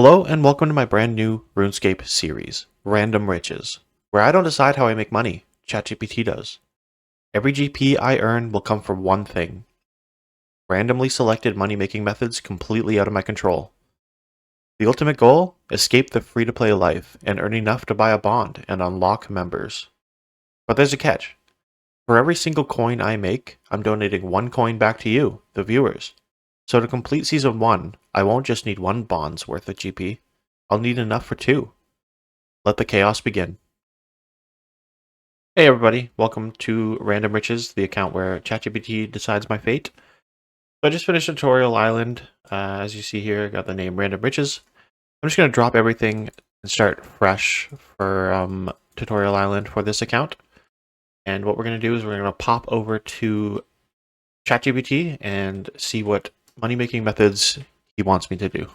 Hello and welcome to my brand new RuneScape series, Random Riches, where I don't decide how I make money, ChatGPT does. Every GP I earn will come from one thing: randomly selected money-making methods completely out of my control. The ultimate goal? Escape the free-to-play life and earn enough to buy a bond and unlock members. But there's a catch. For every single coin I make, I'm donating one coin back to you, the viewers. So to complete Season 1, I won't just need one bond's worth of GP. I'll need enough for two. Let the chaos begin. Hey everybody, welcome to Random Riches, the account where ChatGPT decides my fate. So I just finished Tutorial Island. As you see here, I got the name Random Riches. I'm just going to drop everything and start fresh for Tutorial Island for this account. And what we're going to do is we're going to pop over to ChatGPT and see what money-making methods he wants me to do.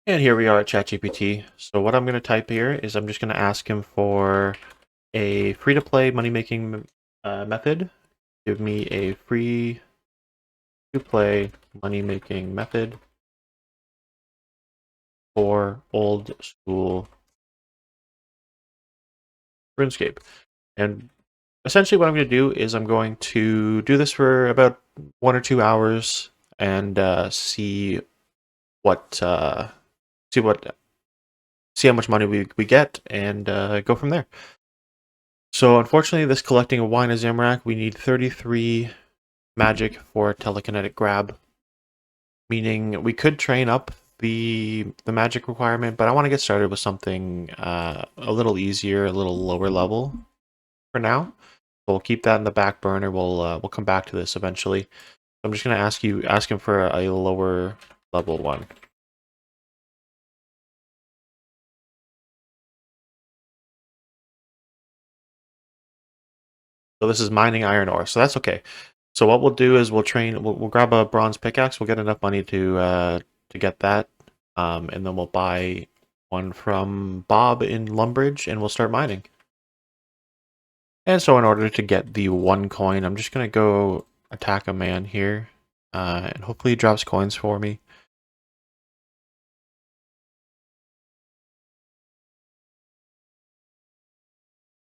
And here we are at ChatGPT. So what I'm going to type here is I'm just going to ask him for a free-to-play money-making method. Give me a free-to-play money-making method for old school RuneScape. And essentially what I'm going to do is I'm going to do this for about 1 or 2 hours and see how much money we get and go from there. So unfortunately, this collecting a wine of Zamorak, we need 33 magic for telekinetic grab, meaning we could train up the magic requirement, but I want to get started with something a little easier, a little lower level for now. So we'll keep that in the back burner. We'll come back to this eventually. So I'm just going to ask him for a lower level one. So this is mining iron ore, so that's okay. So what we'll do is we'll grab a bronze pickaxe. We'll get enough money to get that, and then we'll buy one from Bob in Lumbridge, and we'll start mining. And so in order to get the one coin, I'm just gonna go attack a man here, and hopefully he drops coins for me.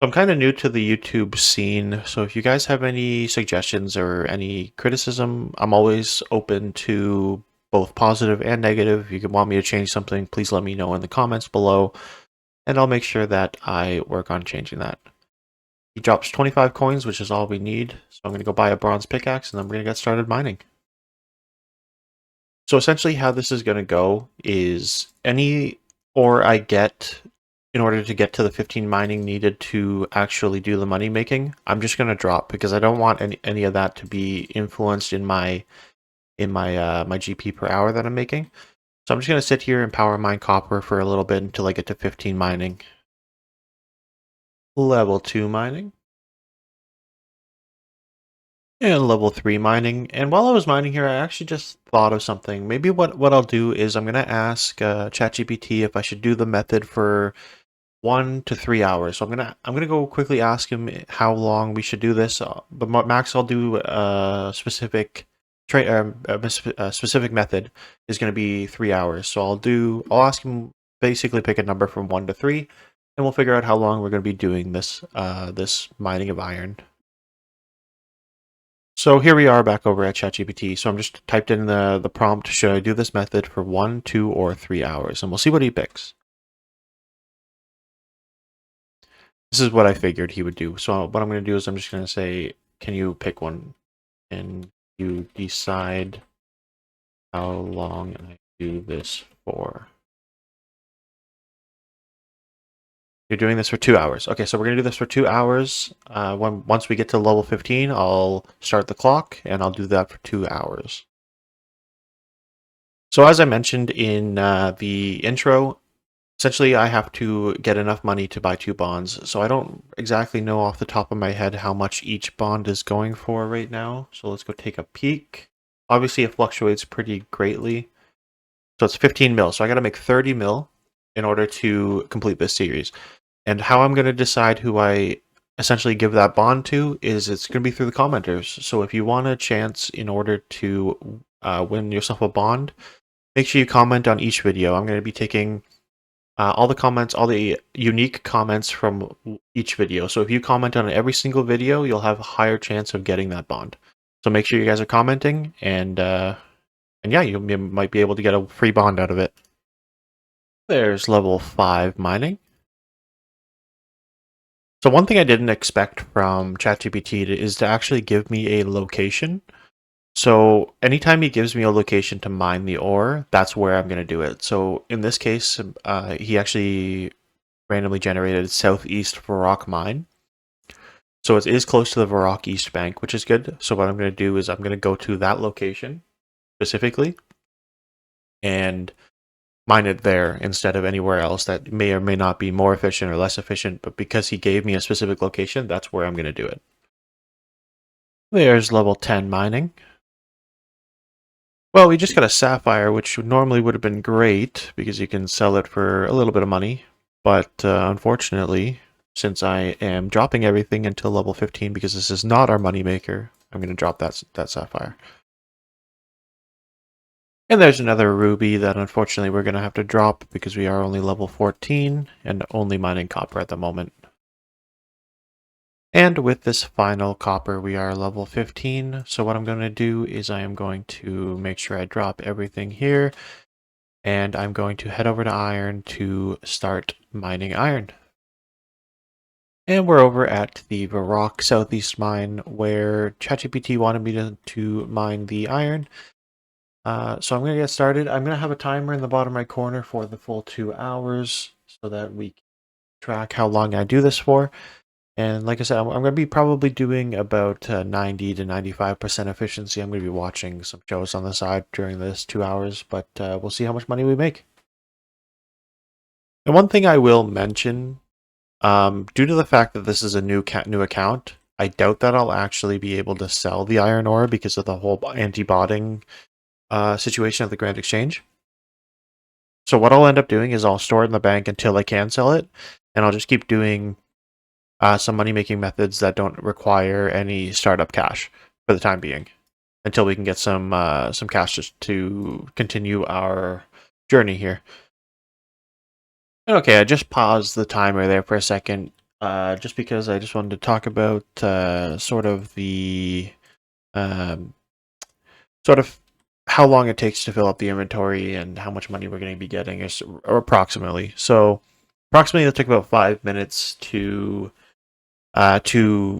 I'm kind of new to the YouTube scene, so if you guys have any suggestions or any criticism, I'm always open to both positive and negative. If you want me to change something, please let me know in the comments below, and I'll make sure that I work on changing that. He drops 25 coins, which is all we need, so I'm going to go buy a bronze pickaxe, and then we're going to get started mining. So essentially how this is going to go is any ore I get in order to get to the 15 mining needed to actually do the money making, I'm just going to drop because I don't want any of that to be influenced in my GP per hour that I'm making. So I'm just going to sit here and power mine copper for a little bit until I get to 15 mining. Level 2 mining. And level 3 mining. And while I was mining here, I actually just thought of something. Maybe what I'll do is I'm going to ask ChatGPT if I should do the method for 1 to 3 hours. So I'm gonna go quickly ask him how long we should do this. The max I'll do a specific specific method is going to be 3 hours. So I'll ask him basically pick a number from 1 to 3, and we'll figure out how long we're going to be doing this this mining of iron. So here we are back over at ChatGPT. So I'm just typed in the prompt, should I do this method for 1, 2, or 3 hours? And we'll see what he picks. This is what I figured he would do. So what I'm going to do is I'm just going to say, can you pick one? And you decide how long I do this for. You're doing this for 2 hours. Okay, so we're going to do this for 2 hours. Once we get to level 15, I'll start the clock, and I'll do that for 2 hours. So as I mentioned in the intro, essentially, I have to get enough money to buy 2 bonds, so I don't exactly know off the top of my head how much each bond is going for right now. So let's go take a peek. Obviously, it fluctuates pretty greatly. So it's 15 mil, so I got to make 30 mil in order to complete this series. And how I'm going to decide who I essentially give that bond to is it's going to be through the commenters. So if you want a chance in order to win yourself a bond, Make sure you comment on each video. I'm going to be taking all the comments, all the unique comments from each video. So if you comment on every single video, you'll have a higher chance of getting that bond. So make sure you guys are commenting, and yeah, you might be able to get a free bond out of it. There's level 5 mining. So one thing I didn't expect from ChatGPT is to actually give me a location. So anytime he gives me a location to mine the ore, that's where I'm going to do it. So in this case, he actually randomly generated Southeast Varrock Mine. So it is close to the Varrock East Bank, which is good. So what I'm going to do is I'm going to go to that location specifically and mine it there instead of anywhere else that may or may not be more efficient or less efficient. But because he gave me a specific location, that's where I'm going to do it. There's level 10 mining. Well, we just got a sapphire, which normally would have been great because you can sell it for a little bit of money. But unfortunately, since I am dropping everything until level 15 because this is not our moneymaker, I'm going to drop that sapphire. And there's another ruby that unfortunately we're going to have to drop because we are only level 14 and only mining copper at the moment. And with this final copper, we are level 15. So what I'm going to do is I am going to make sure I drop everything here. And I'm going to head over to iron to start mining iron. And we're over at the Varrock Southeast Mine where ChatGPT wanted me to mine the iron. So I'm going to get started. I'm going to have a timer in the bottom right corner for the full 2 hours so that we can track how long I do this for. And like I said, I'm going to be probably doing about 90 to 95% efficiency. I'm going to be watching some shows on the side during this 2 hours, but we'll see how much money we make. And one thing I will mention, due to the fact that this is a new account, I doubt that I'll actually be able to sell the iron ore because of the whole anti-botting situation at the Grand Exchange. So what I'll end up doing is I'll store it in the bank until I can sell it, and I'll just keep doing some money-making methods that don't require any startup cash for the time being, until we can get some cash just to continue our journey here. Okay, I just paused the timer there for a second, just because I just wanted to talk about sort of the sort of how long it takes to fill up the inventory and how much money we're going to be getting, or approximately. So approximately it'll take about 5 minutes to fill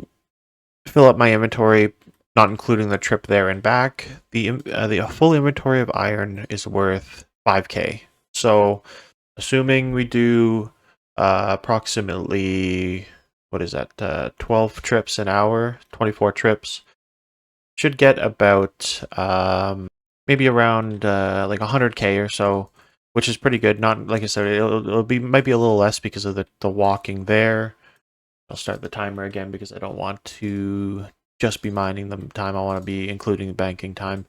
up my inventory, not including the trip there and back. The full inventory of iron is worth 5K. So assuming we do approximately, what is that, 12 trips an hour, 24 trips, should get about maybe around like 100K or so, which is pretty good. Not, like I said, might be a little less because of the walking there. I'll start the timer again because I don't want to just be mining the time. I want to be including the banking time.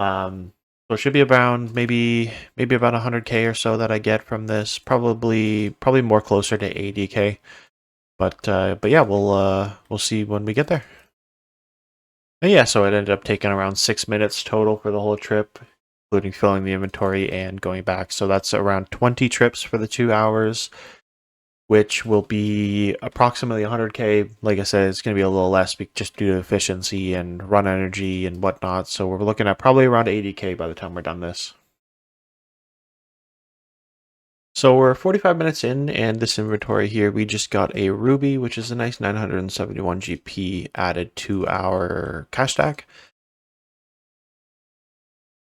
So it should be around maybe about 100K or so that I get from this. Probably more closer to 80K. But yeah, we'll see when we get there. And yeah, so it ended up taking around 6 minutes total for the whole trip, including filling the inventory and going back. So that's around 20 trips for the 2 hours, which will be approximately 100K. Like I said, it's going to be a little less just due to efficiency and run energy and whatnot. So we're looking at probably around 80K by the time we're done this. So we're 45 minutes in, and this inventory here, we just got a ruby, which is a nice 971 GP added to our cash stack.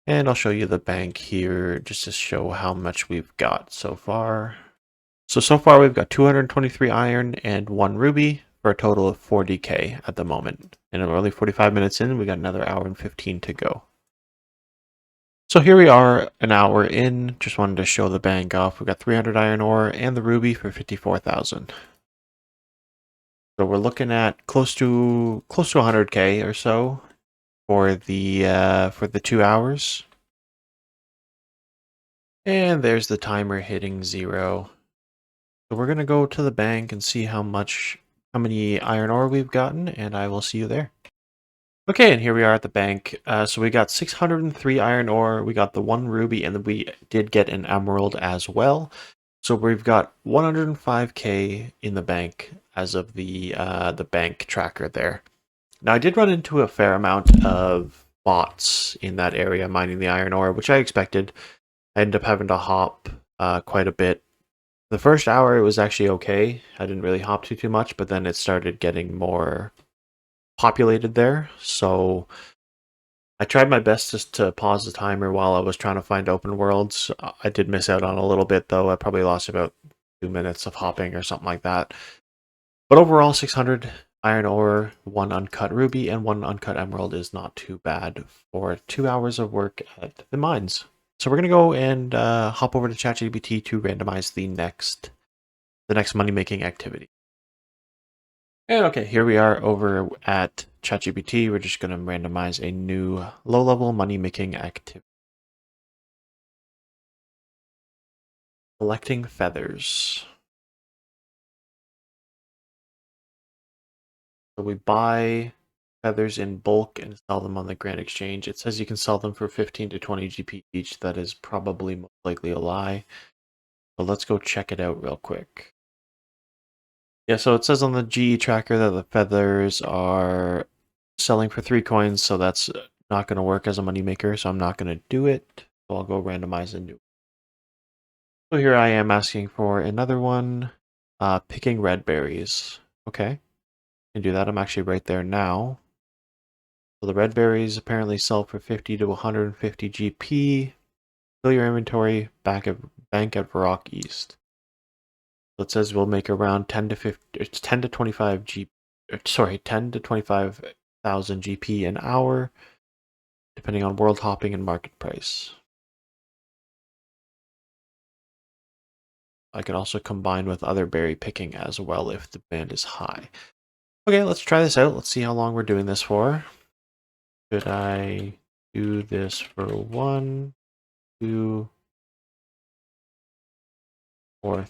And I'll show you the bank here just to show how much we've got so far. So far we've got 223 iron and 1 ruby for a total of 40K at the moment. And we're only 45 minutes in, we got another hour and 15 to go. So here we are an hour in, just wanted to show the bank off. We've got 300 iron ore and the ruby for 54,000. So we're looking at close to 100K or so for the 2 hours. And there's the timer hitting 0. So we're going to go to the bank and see how many iron ore we've gotten, and I will see you there. Okay, and here we are at the bank. So we got 603 iron ore, we got the 1 ruby, and then we did get an emerald as well. So we've got 105k in the bank as of the bank tracker there. Now I did run into a fair amount of bots in that area mining the iron ore, which I expected. I ended up having to hop quite a bit. The first hour it was actually okay. I didn't really hop too much, but then it started getting more populated there. So I tried my best just to pause the timer while I was trying to find open worlds. I did miss out on a little bit though. I probably lost about 2 minutes of hopping or something like that. But overall, 600 iron ore, 1 uncut ruby, and 1 uncut emerald is not too bad for 2 hours of work at the mines. So we're gonna go and hop over to ChatGPT to randomize the next money making activity. And okay, here we are over at ChatGPT. We're just gonna randomize a new low-level money making activity. Collecting feathers. So we buy feathers in bulk and sell them on the Grand Exchange. It says you can sell them for 15 to 20 GP each. That is probably most likely a lie. But let's go check it out real quick. Yeah, so it says on the GE tracker that the feathers are selling for 3 coins, so that's not going to work as a moneymaker, so I'm not going to do it. So I'll go randomize a new. So here I am asking for another one, picking red berries. Okay, can do that. I'm actually right there now. So the red berries apparently sell for 50 to 150 GP. Fill your inventory bank at Rock East. So it says we'll make around 10 to 50, it's 10 to 25 10 to 25,000 GP an hour, depending on world hopping and market price. I can also combine with other berry picking as well if the demand is high. Okay, let's try this out. Let's see how long we're doing this for. Should I do this for 1, 2, or 3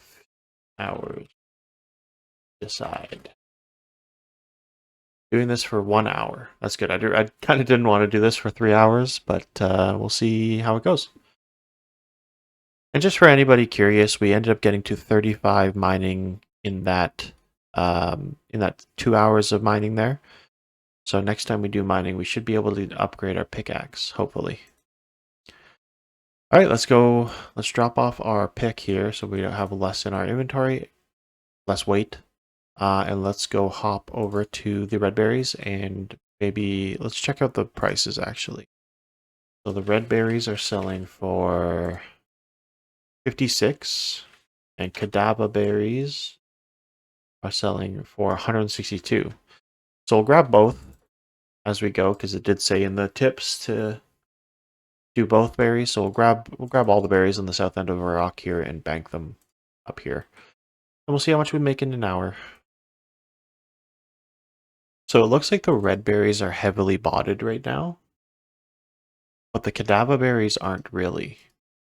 hours? Decide. Doing this for 1 hour. That's good. I kind of didn't want to do this for 3 hours, but we'll see how it goes. And just for anybody curious, we ended up getting to 35 mining in that 2 hours of mining there. So next time we do mining, we should be able to upgrade our pickaxe, hopefully. All right, let's go. Let's drop off our pick here so we don't have less in our inventory, less weight. And let's go hop over to the red berries and maybe let's check out the prices actually. So the red berries are selling for 56 and Kadaba berries are selling for 162. So we'll grab both as we go because it did say in the tips to do both berries. So we'll grab all the berries on the south end of our rock here and bank them up here. And we'll see how much we make in an hour. So it looks like the red berries are heavily botted right now, but the Kadaba berries aren't really.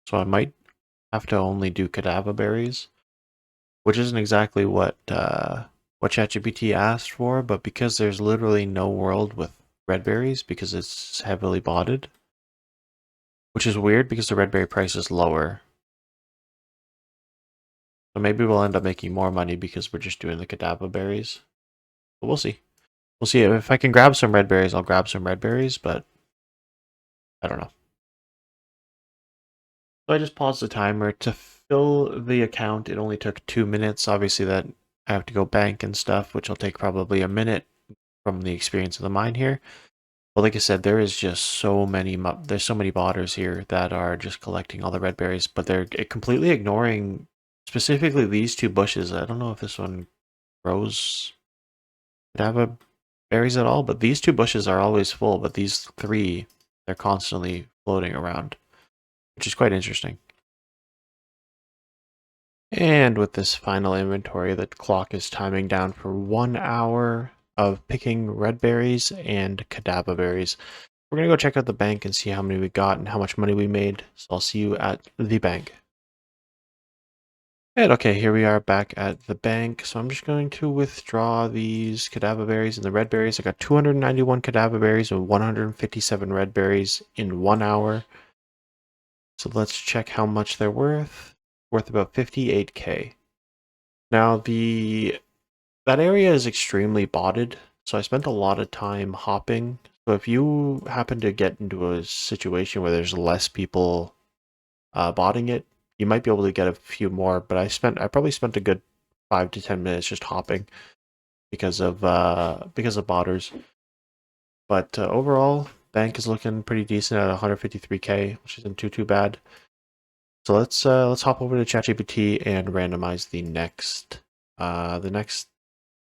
So I might have to only do Kadaba berries, which isn't exactly what ChatGPT asked for, but because there's literally no world with red berries because it's heavily botted, which is weird because the red berry price is lower. So maybe we'll end up making more money because we're just doing the Kadaba berries. But we'll see. We'll see. If I can grab some red berries, I'll grab some red berries, but I don't know. So I just paused the timer to fill the account. It only took 2 minutes. Obviously that I have to go bank and stuff, which will take probably a minute from the experience of the mine here. But like I said, there is just there's so many botters here that are just collecting all the red berries, but they're completely ignoring specifically these 2 bushes. I don't know if this one grows Kadaba berries at all, but these 2 bushes are always full, but these 3, they're constantly floating around, which is quite interesting. And with this final inventory, the clock is timing down for 1 hour of picking red berries and Kadaba berries. We're going to go check out the bank and see how many we got and how much money we made. So I'll see you at the bank. And okay, here we are back at the bank. So I'm just going to withdraw these cadaver berries and the red berries. I got 291 cadaver berries and 157 red berries in 1 hour. So let's check how much they're worth. Worth about 58k. Now that area is extremely botted, so I spent a lot of time hopping. So if you happen to get into a situation where there's less people botting it, you might be able to get a few more. But I probably spent a good 5 to 10 minutes just hopping because of botters. But overall, bank is looking pretty decent at 153k, which isn't too bad. So let's hop over to ChatGPT and randomize the next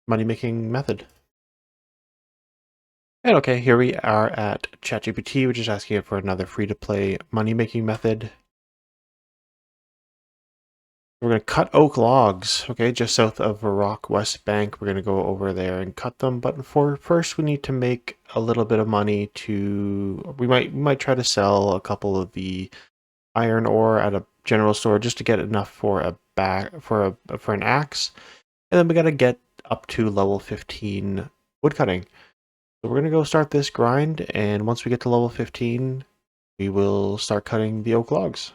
money making method. And okay, here we are at ChatGPT, which is asking it for another free-to-play money-making method. We're going to cut oak logs, okay, just south of Rock West Bank. We're going to go over there and cut them. But first, we need to make a little bit of money to... We might try to sell a couple of the iron ore at a general store just to get enough for an axe. And then we got to get up to level 15 woodcutting. So we're going to go start this grind, and once we get to level 15, we will start cutting the oak logs.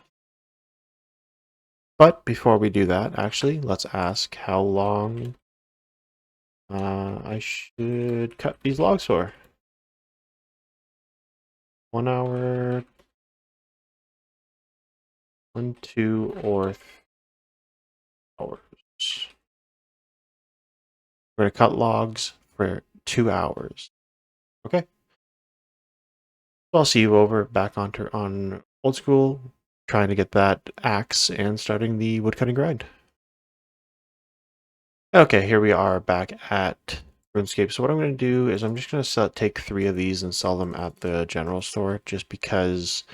But before we do that, actually, let's ask how long I should cut these logs for. 1 hour, 1, 2, or 3 hours. We're going to cut logs for 2 hours. Okay. So I'll see you over back on old school, trying to get that axe and starting the woodcutting grind. Okay, here we are back at RuneScape. So what I'm going to do is I'm just going to take 3 of these and sell them at the general store, just because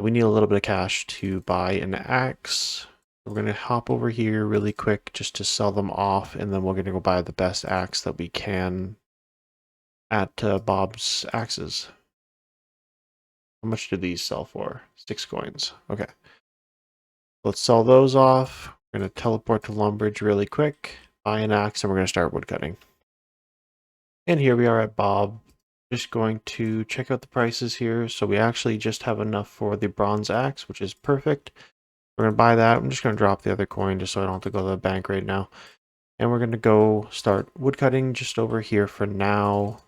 we need a little bit of cash to buy an axe. We're going to hop over here really quick just to sell them off, and then we're going to go buy the best axe that we can at Bob's Axes. How much do these sell for? 6 coins. Okay. Let's sell those off. We're going to teleport to Lumbridge really quick, buy an axe, and we're going to start woodcutting. And here we are at Bob. Just going to check out the prices here. So we actually just have enough for the bronze axe, which is perfect. We're going to buy that. I'm just going to drop the other coin just so I don't have to go to the bank right now. And we're going to go start woodcutting just over here for now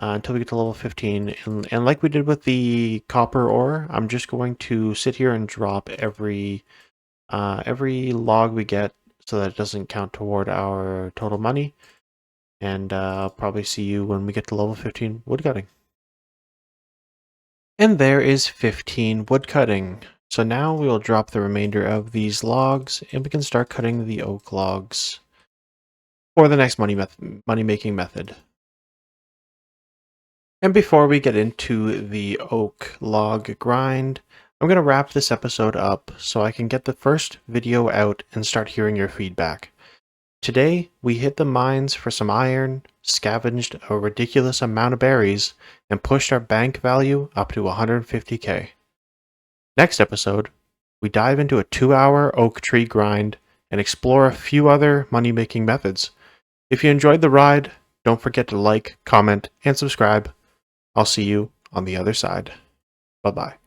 until we get to level 15. And like we did with the copper ore, I'm just going to sit here and drop every log we get so that it doesn't count toward our total money. And I'll probably see you when we get to level 15 woodcutting. And there is 15 woodcutting. So now we will drop the remainder of these logs and we can start cutting the oak logs for the next money-making method. And before we get into the oak log grind, I'm going to wrap this episode up so I can get the first video out and start hearing your feedback. Today, we hit the mines for some iron, scavenged a ridiculous amount of berries, and pushed our bank value up to 150k. Next episode, we dive into a 2-hour oak tree grind and explore a few other money-making methods. If you enjoyed the ride, don't forget to like, comment, and subscribe. I'll see you on the other side. Bye-bye.